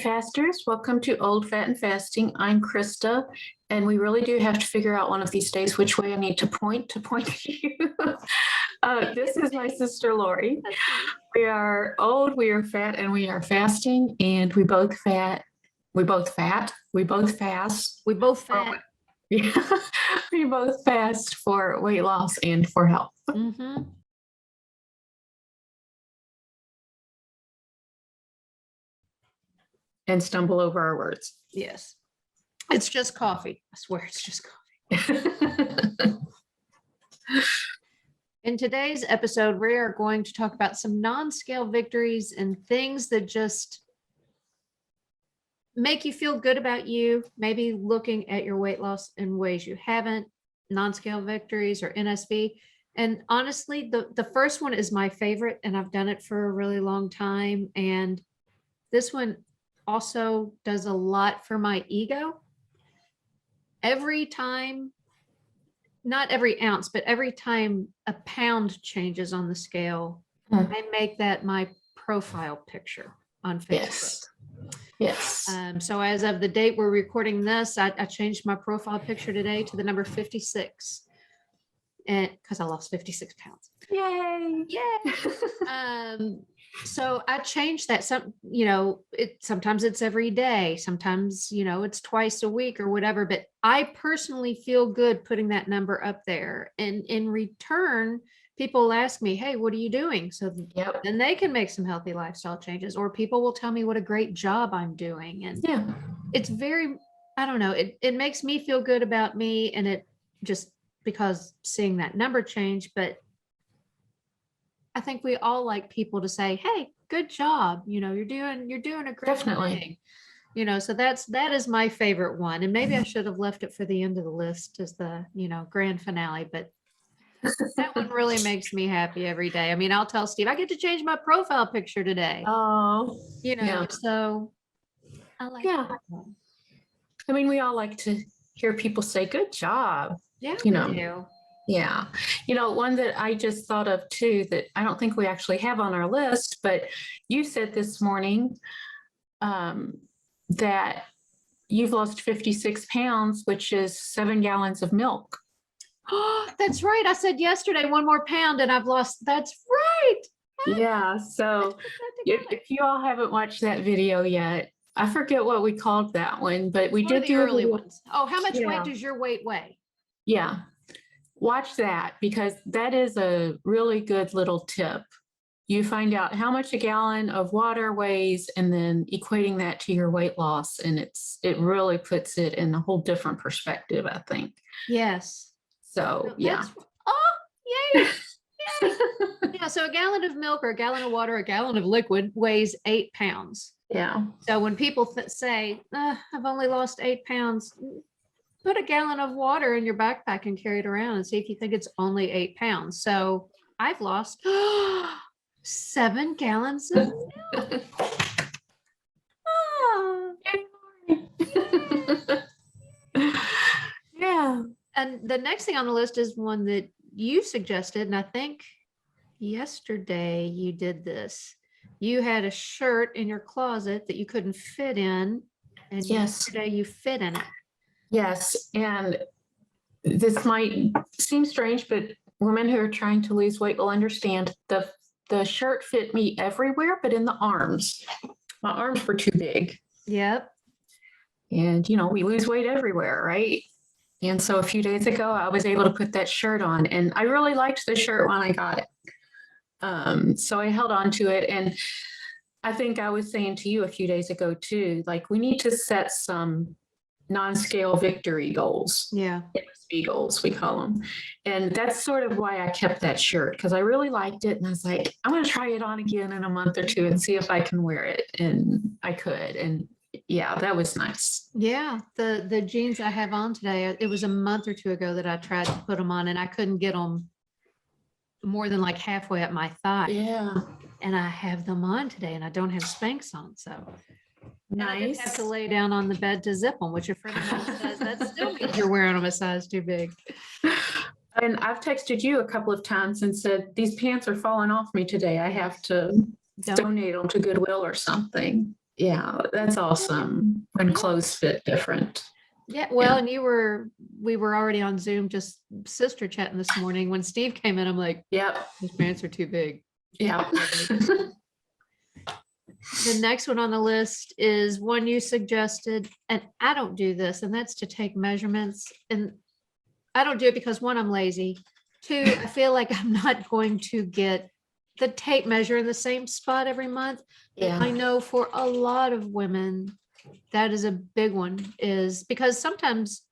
Fasters, welcome to Old Fat and Fasting. I'm Krista, and we really do have to figure out one of these days which way I need to point to you. This is my sister Lori. We are old, we are fat, and we are fasting, and we both fast. We both fast. Yeah, we both fast for weight loss and for health. Mm-hmm. And stumble over our words. Yes. It's just coffee. I swear it's just coffee. In today's episode, we are going to talk about some non-scale victories and things that just make you feel good about you, maybe looking at your weight loss in ways you haven't, non-scale victories or NSV. And honestly, the first one is my favorite, and I've done it for a really long time. And this one also does a lot for my ego. Every time, not every ounce, but every time a pound changes on the scale, I make that my profile picture on Facebook. Yes. So as of the date we're recording this, I changed my profile picture today to the number 56, and because I lost 56 pounds. Yay! So I changed that. Sometimes it's every day, sometimes, it's twice a week or whatever, but I personally feel good putting that number up there. And in return, people ask me, hey, what are you doing? So then they can make some healthy lifestyle changes, or people will tell me what a great job I'm doing. And it's very, I don't know, it makes me feel good about me, and it just because seeing that number change, but I think we all like people to say, hey, good job. You're doing a great thing. So that is my favorite one. And maybe I should have left it for the end of the list as the, grand finale, but that one really makes me happy every day. I mean, I'll tell Steve, I get to change my profile picture today. Oh, so I like that one. I mean, we all like to hear people say, good job. Yeah, we do. Yeah. One that I just thought of too, that I don't think we actually have on our list, but you said this morning that you've lost 56 pounds, which is 7 gallons of milk. Oh, that's right. I said yesterday, 1 more pound and I've lost. That's right. Yeah. So if you all haven't watched that video yet, I forget what we called that one, but we did the early ones. Oh, how much weight does your weight weigh? Yeah. Watch that, because that is a really good little tip. You find out how much a gallon of water weighs and then equating that to your weight loss. And it really puts it in a whole different perspective, I think. Yes. So, yeah. Yay. Yeah. So a gallon of milk or a gallon of water, a gallon of liquid weighs 8 pounds. Yeah. So when people say, I've only lost 8 pounds, put a gallon of water in your backpack and carry it around and see if you think it's only 8 pounds. So I've lost 7 gallons of milk. Yeah. And the next thing on the list is one that you suggested, and I think yesterday you did this. You had a shirt in your closet that you couldn't fit in, and yesterday you fit in it. Yes, and this might seem strange, but women who are trying to lose weight will understand. The shirt fit me everywhere, but in the arms. My arms were too big. Yep. And, we lose weight everywhere, right? And so a few days ago, I was able to put that shirt on, and I really liked the shirt when I got it. So I held on to it. And I think I was saying to you a few days ago too, like, we need to set some non-scale victory goals. Yeah. NSV goals, we call them. And that's sort of why I kept that shirt, because I really liked it. And I was like, I'm going to try it on again in a month or two and see if I can wear it. And I could. And yeah, that was nice. Yeah. The jeans I have on today, it was a month or two ago that I tried to put them on, and I couldn't get them more than like halfway up my thigh. Yeah. And I have them on today, and I don't have Spanx on. So nice. I just have to lay down on the bed to zip them, which a friend of mine says that still means you're wearing them a size too big. And I've texted you a couple of times and said, these pants are falling off me today. I have to donate them to Goodwill or something. Yeah, that's awesome when clothes fit different. Yeah, well, Yeah. and we were already on Zoom, just sister chatting this morning. When Steve came in, I'm like, Yep. his pants are too big. Yeah. The next one on the list is one you suggested, and I don't do this, and that's to take measurements. And I don't do it because one, I'm lazy. Two, I feel like I'm not going to get the tape measure in the same spot every month. Yeah. I know for a lot of women, that is a big one, is because sometimes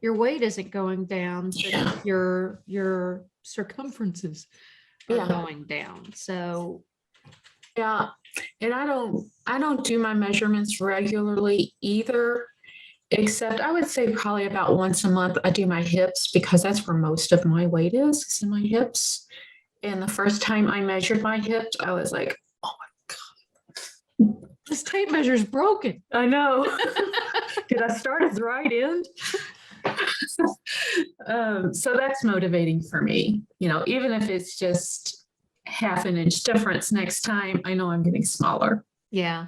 your weight isn't going down, but Yeah. your circumferences are Yeah. going down. So Yeah. And I don't do my measurements regularly either, except I would say probably about once a month I do my hips because that's where most of my weight is in my hips. And the first time I measured my hips, I was like, oh my God, this tape measure is broken. I know. Did I start at the right end? So that's motivating for me. You know, even if it's just half an inch difference next time, I know I'm getting smaller. Yeah.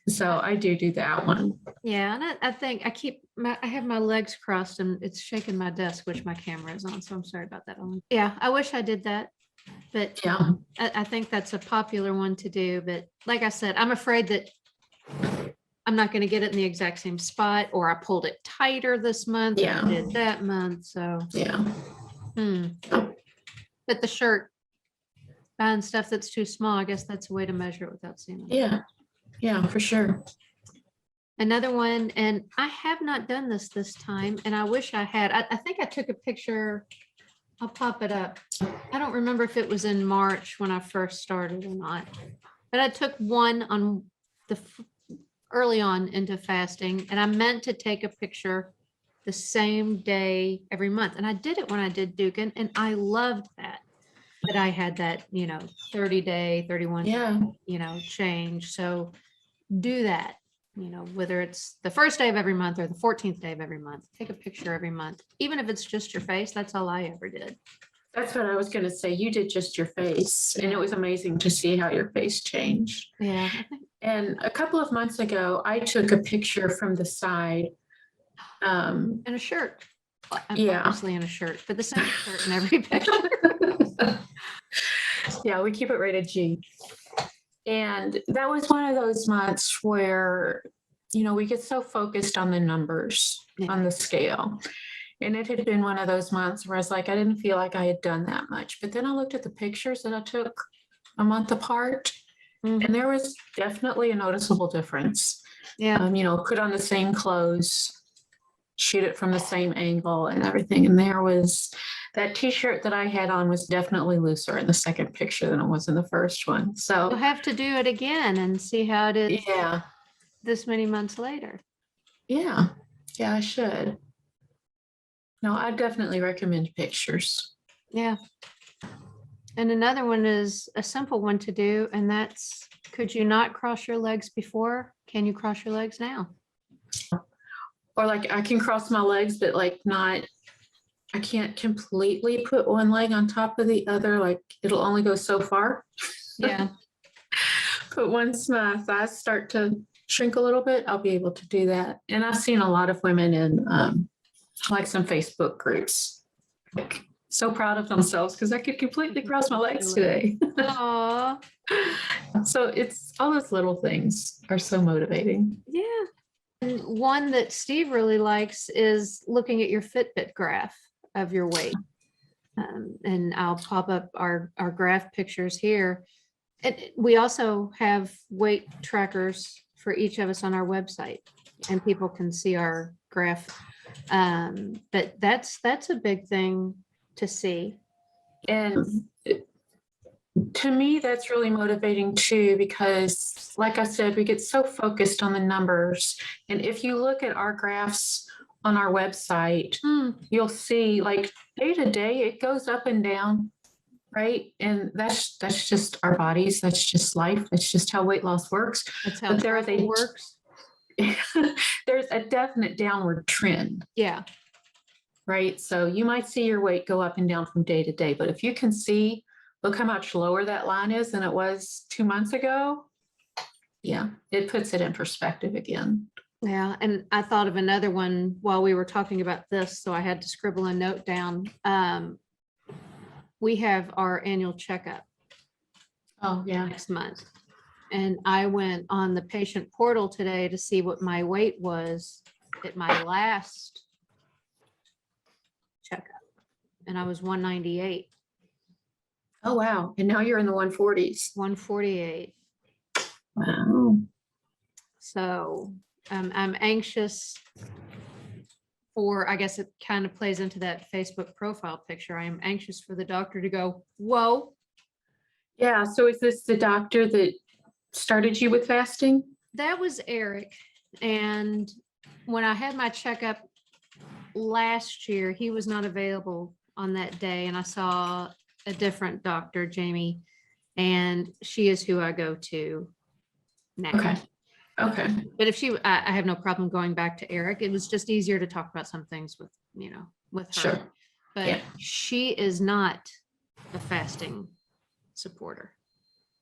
So I do that one. Yeah, and I think I have my legs crossed and it's shaking my desk, which my camera is on, so I'm sorry about that. Yeah, I wish I did that, but Yeah. I think that's a popular one to do. But like I said, I'm afraid that I'm not going to get it in the exact same spot, or I pulled it tighter this month than I did that month. So Yeah. But the shirt, buying stuff that's too small, I guess that's a way to measure it without seeing it. Yeah. Yeah, for sure. Another one, and I have not done this time, and I wish I had. I think I took a picture. I'll pop it up. I don't remember if it was in March when I first started or not, but I took one on early on into fasting, and I meant to take a picture the same day every month. And I did it when I did Dukin, and I loved that. That I had that, 30-day, 31, Yeah. change. So do that, whether it's the first day of every month or the 14th day of every month, take a picture every month, even if it's just your face. That's all I ever did. That's what I was going to say. You did just your face, and it was amazing to see how your face changed. Yeah. And a couple of months ago, I took a picture from the side. And a shirt. I'm Yeah. obviously in a shirt, but the same shirt in every picture. Yeah, we keep it rated G. And that was one of those months where, we get so focused on the numbers on the scale. And it had been one of those months where I was like, I didn't feel like I had done that much. But then I looked at the pictures that I took a month apart, and there was definitely a noticeable difference. Yeah. Put on the same clothes, shoot it from the same angle and everything. And there was that t-shirt that I had on was definitely looser in the second picture than it was in the first one. So you'll have to do it again and see how it is. Yeah. This many months later. Yeah. Yeah, I should. No, I definitely recommend pictures. Yeah. And another one is a simple one to do, and that's, could you not cross your legs before? Can you cross your legs now? Or like I can cross my legs, but like not, I can't completely put one leg on top of the other. Like it'll only go so far. Yeah. But once my thighs start to shrink a little bit, I'll be able to do that. And I've seen a lot of women in like some Facebook groups, like so proud of themselves because I could completely cross my legs today. Aww. So it's all those little things are so motivating. Yeah. And one that Steve really likes is looking at your Fitbit graph of your weight. And I'll pop up our graph pictures here. And we also have weight trackers for each of us on our website, and people can see our graph. But that's a big thing to see. And to me, that's really motivating too, because like I said, we get so focused on the numbers. And if you look at our graphs on our website, you'll see like day to day, it goes up and down. Right. And that's just our bodies. That's just life. That's just how weight loss works. That's how it works. There's a definite downward trend. Yeah. Right. So you might see your weight go up and down from day to day, but if you can see, look how much lower that line is than it was 2 months ago. Yeah, it puts it in perspective again. Yeah, and I thought of another one while we were talking about this, so I had to scribble a note down. We have our annual checkup Oh, yeah. next month. And I went on the patient portal today to see what my weight was at my last checkup. And I was 198, Oh, wow. And now you're in the 140s. 148. Wow. So I'm anxious for, I guess it kind of plays into that Facebook profile picture. I am anxious for the doctor to go, whoa, Yeah. So is this the doctor that started you with fasting? that was Eric. And when I had my checkup last year, he was not available on that day. And I saw a different doctor, Jamie, and she is who I go to now. Okay. Okay. But if I have no problem going back to Eric. It was just easier to talk about some things with, with her. Sure. But Yeah. she is not a fasting supporter.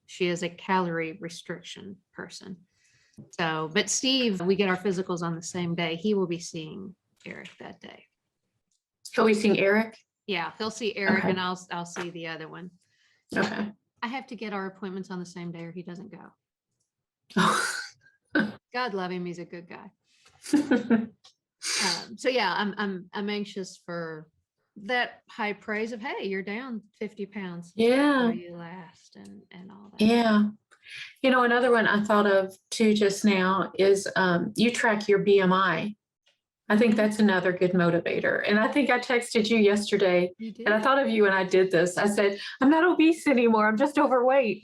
She is a calorie restriction person. So, but Steve, we get our physicals on the same day. He will be seeing Eric that day. So we seeing Eric? Yeah, he'll see Eric Okay. and I'll see the other one. Okay. I have to get our appointments on the same day or he doesn't go. Oh. God love him. He's a good guy. So yeah, I'm anxious for that high praise of, hey, you're down 50 pounds. Yeah. Where you last and all that. Yeah. You know, another one I thought of too just now is you track your BMI. I think that's another good motivator. And I think I texted you yesterday You did. and I thought of you when I did this. I said, I'm not obese anymore. I'm just overweight.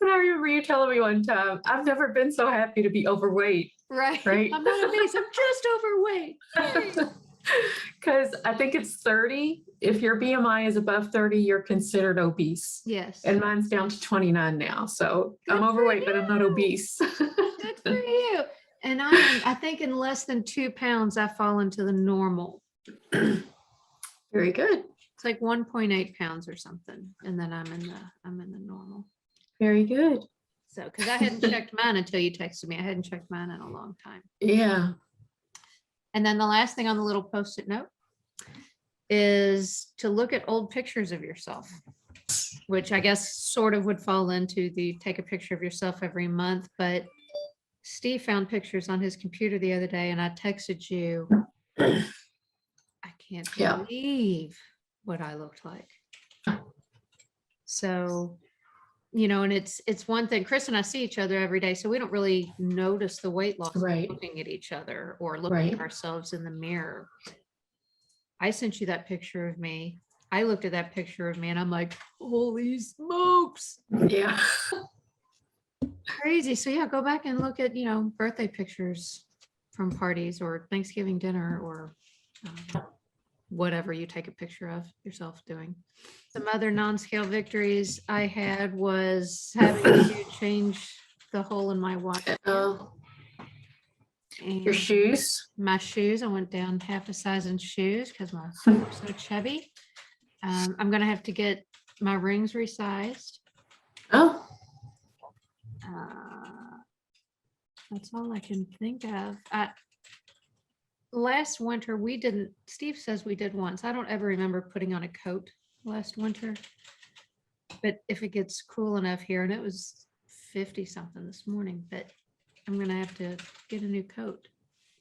And I remember you telling me one time, I've never been so happy to be overweight. Right. Right. I'm not obese. I'm just overweight. Because I think it's 30. If your BMI is above 30, you're considered obese. Yes. And mine's down to 29 now. So Good I'm for overweight, but I'm not you. obese. Good for you. And I think in less than 2 pounds, I fall into the normal. Very good. It's like 1.8 pounds or something. And then I'm in the normal. Very good. So, because I hadn't checked mine until you texted me. I hadn't checked mine in a long time. Yeah. And then the last thing on the little post-it note is to look at old pictures of yourself, which I guess sort of would fall into the take a picture of yourself every month. But Steve found pictures on his computer the other day and I texted you. I can't believe what I looked like. So, and it's one thing. Chris and I see each other every day, so we don't really notice the weight loss looking at each other or looking at ourselves in the mirror. I sent you that picture of me. I looked at that picture of me and I'm like, holy smokes. Yeah. Crazy. So yeah, go back and look at, birthday pictures from parties or Thanksgiving dinner or whatever you take a picture of yourself doing. Some other non-scale victories I had was having to change the hole in my watch. Your shoes? My shoes. I went down half a size in shoes because my feet were so chubby. I'm going to have to get my rings resized. Oh. That's all I can think of. Last winter, Steve says we did once. I don't ever remember putting on a coat last winter. But if it gets cool enough here, and it was 50 something this morning, but I'm going to have to get a new coat.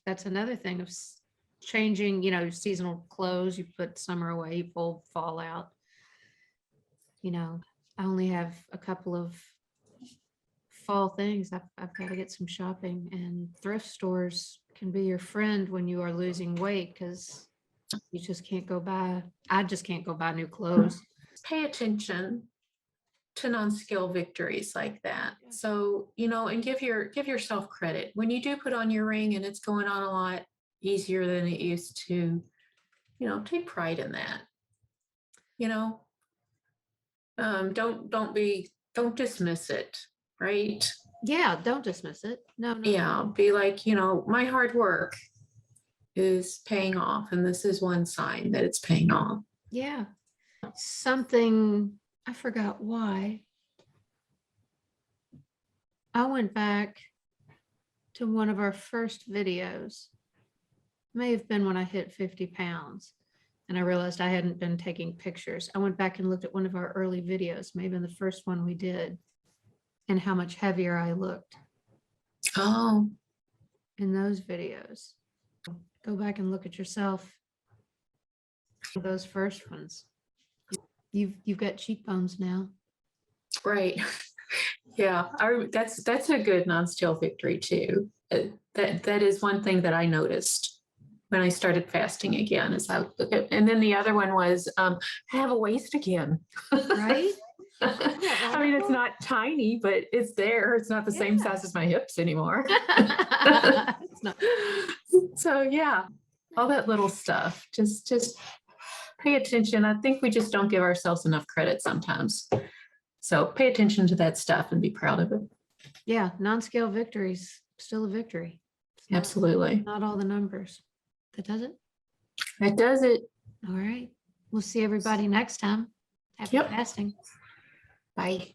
That's another thing of changing, seasonal clothes. You put summer away, you pull fall out. I only have a couple of fall things. I've got to get some shopping, and thrift stores can be your friend when you are losing weight because you just can't go buy. I just can't go buy new clothes. Pay attention to non-scale victories like that. So, and give yourself credit. When you do put on your ring and it's going on a lot easier than it used to, take pride in that. Don't dismiss it, right? Yeah, don't dismiss it. No. Yeah, be like, my hard work is paying off, and this is one sign that it's paying off. Yeah. Something, I forgot why. I went back to one of our first videos. May have been when I hit 50 pounds and I realized I hadn't been taking pictures. I went back and looked at one of our early videos, maybe the first one we did, and how much heavier I looked Oh, in those videos. Go back and look at yourself. Those first ones. You've got cheekbones now. right. Yeah, that's a good non-stale victory too. That is one thing that I noticed when I started fasting again. Is I look at, and then the other one was I have a waist again. Right? I mean, it's not tiny, but it's there. It's not the same Yeah. size as my hips anymore. It's not. So yeah, all that little stuff. Just pay attention. I think we just don't give ourselves enough credit sometimes. So pay attention to that stuff and be proud of it. Yeah, non-scale victories, still a victory. It's Absolutely. not all the numbers. That does it. That does it. All right. We'll see everybody next time. Happy Yep. fasting. Bye.